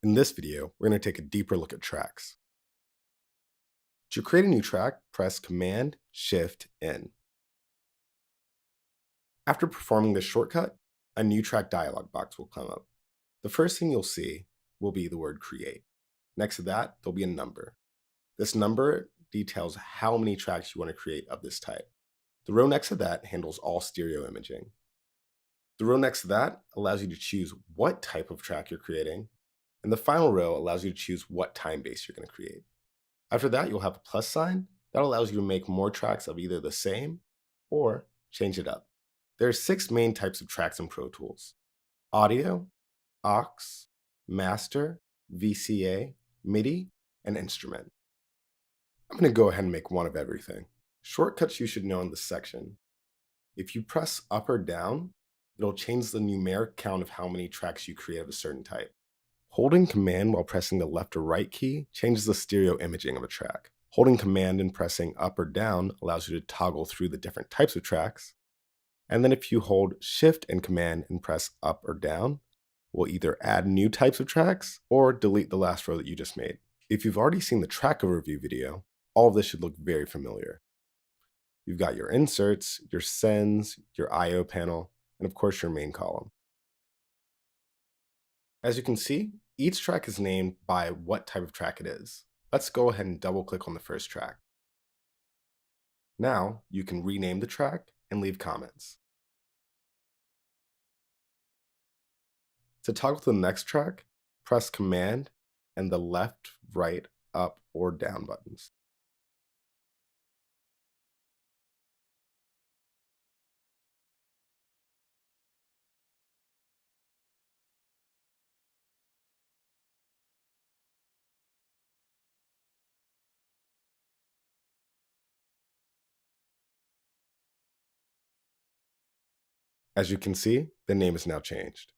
In this video, we're going to take a deeper look at tracks. To create a new track, press Command Shift N. After performing this shortcut, a new track dialog box will come up. The first thing you'll see will be the word Create. Next to that, there'll be a number. This number details how many tracks you want to create of this type. The row next to that handles all stereo imaging. The row next to that allows you to choose what type of track you're creating, and the final row allows you to choose what time base you're going to create. After that, you'll have a plus sign that allows you to make more tracks of either the same or change it up. There are 6 main types of tracks in Pro Tools: audio, aux, master, VCA, MIDI, and instrument. I'm going to go ahead and make one of everything. Shortcuts you should know in this section. If you press up or down, it'll change the numeric count of how many tracks you create of a certain type. Holding Command while pressing the left or right key changes the stereo imaging of a track. Holding Command and pressing up or down allows you to toggle through the different types of tracks. And then if you hold Shift and Command and press up or down, we'll either add new types of tracks or delete the last row that you just made. If you've already seen the track overview video, all of this should look very familiar. You've got your inserts, your sends, your I/O panel, and of course your main column. As you can see, each track is named by what type of track it is. Let's go ahead and double click on the first track. Now you can rename the track and leave comments. To toggle to the next track, press Command and the left, right, up, or down buttons. As you can see, the name is now changed.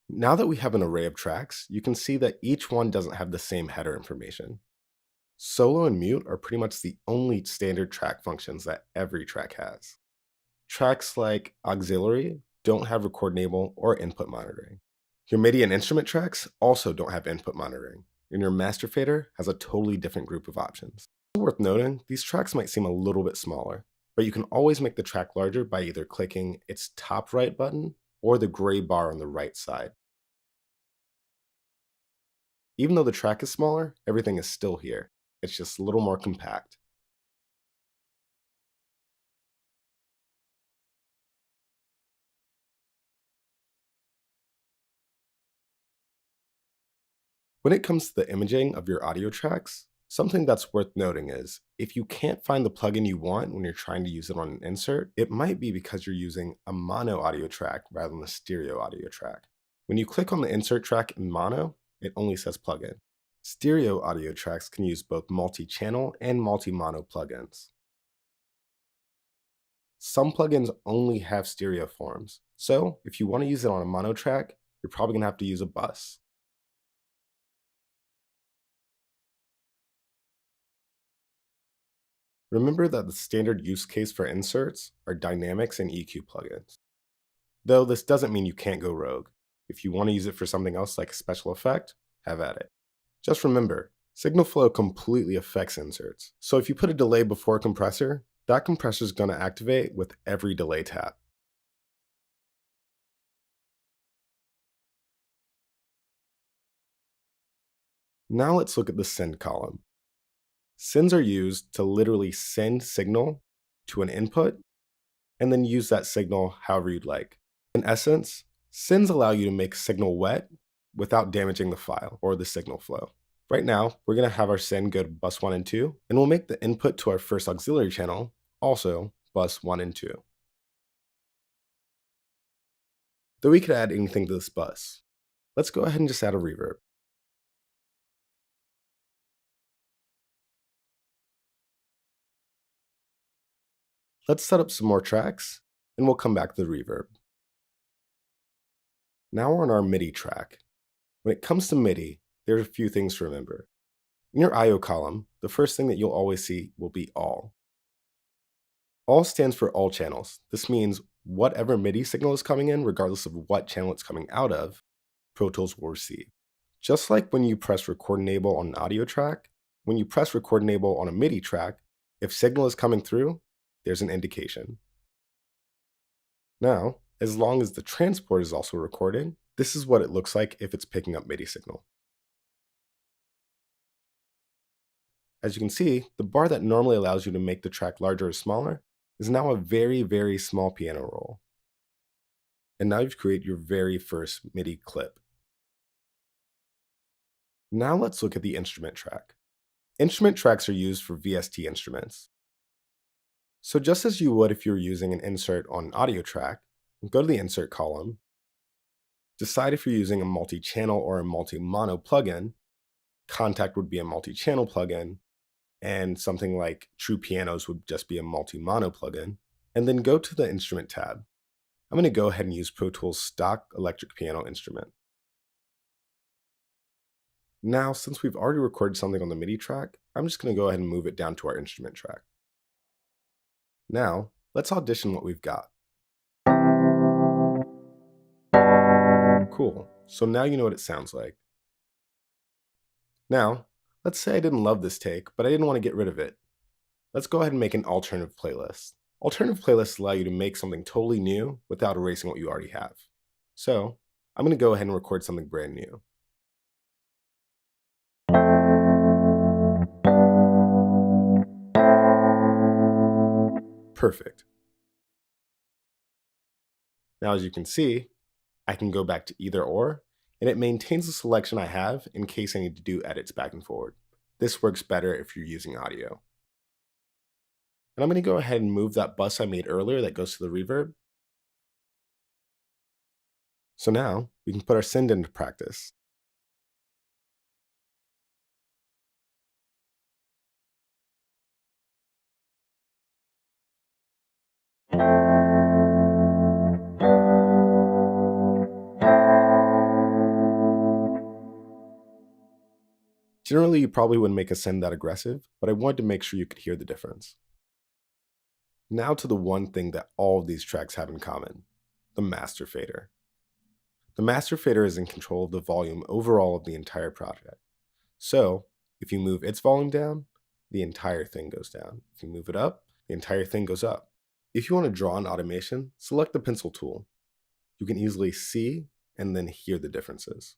Now that we have an array of tracks, you can see that each one doesn't have the same header information. Solo and mute are pretty much the only standard track functions that every track has. Tracks like auxiliary don't have record enable or input monitoring. Your MIDI and instrument tracks also don't have input monitoring, and your master fader has a totally different group of options. Also worth noting, these tracks might seem a little bit smaller, but you can always make the track larger by either clicking its top right button or the gray bar on the right side. Even though the track is smaller, everything is still here. It's just a little more compact. When it comes to the imaging of your audio tracks, something that's worth noting is if you can't find the plugin you want when you're trying to use it on an insert, it might be because you're using a mono audio track rather than a stereo audio track. When you click on the insert track in mono, it only says plugin. Stereo audio tracks can use both multi-channel and multi-mono plugins. Some plugins only have stereo forms, so if you want to use it on a mono track, you're probably going to have to use a bus. Remember that the standard use case for inserts are dynamics and EQ plugins. Though this doesn't mean you can't go rogue. If you want to use it for something else like a special effect, have at it. Just remember, signal flow completely affects inserts. So if you put a delay before a compressor, that compressor is going to activate with every delay tap. Now let's look at the send column. Sends are used to literally send signal to an input and then use that signal however you'd like. In essence, sends allow you to make signal wet without damaging the file or the signal flow. Right now, we're going to have our send go to bus 1 and 2, and we'll make the input to our first auxiliary channel also bus 1 and 2. Though we could add anything to this bus. Let's go ahead and just add a reverb. Let's set up some more tracks, and we'll come back to the reverb. Now we're on our MIDI track. When it comes to MIDI, there are a few things to remember. In your I/O column, the first thing that you'll always see will be all. All stands for all channels. This means whatever MIDI signal is coming in, regardless of what channel it's coming out of, Pro Tools will receive. Just like when you press record enable on an audio track, when you press record enable on a MIDI track, if signal is coming through, there's an indication. Now, as long as the transport is also recording, this is what it looks like if it's picking up MIDI signal. As you can see, the bar that normally allows you to make the track larger or smaller is now a very, very small piano roll. And now you've created your very first MIDI clip. Now let's look at the instrument track. Instrument tracks are used for VST instruments. So just as you would if you were using an insert on an audio track, go to the insert column, decide if you're using a multi-channel or a multi-mono plugin. Kontakt would be a multi-channel plugin, and something like True Pianos would just be a multi-mono plugin, and then go to the instrument tab. I'm going to go ahead and use Pro Tools stock electric piano instrument. Now, since we've already recorded something on the MIDI track, I'm just going to go ahead and move it down to our instrument track. Now, let's audition what we've got. Cool, so now you know what it sounds like. Now, let's say I didn't love this take, but I didn't want to get rid of it. Let's go ahead and make an alternative playlist. Alternative playlists allow you to make something totally new without erasing what you already have. So, I'm going to go ahead and record something brand new. Perfect. Now, as you can see, I can go back to either or, and it maintains the selection I have in case I need to do edits back and forward. This works better if you're using audio. And I'm going to go ahead and move that bus I made earlier that goes to the reverb. So now we can put our send into practice. Generally, you probably wouldn't make a send that aggressive, but I wanted to make sure you could hear the difference. Now to the one thing that all of these tracks have in common, the master fader. The master fader is in control of the volume overall of the entire project. So if you move its volume down, the entire thing goes down. If you move it up, the entire thing goes up. If you want to draw an automation, select the pencil tool. You can easily see and then hear the differences.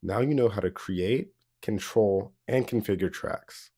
Now you know how to create, control, and configure tracks.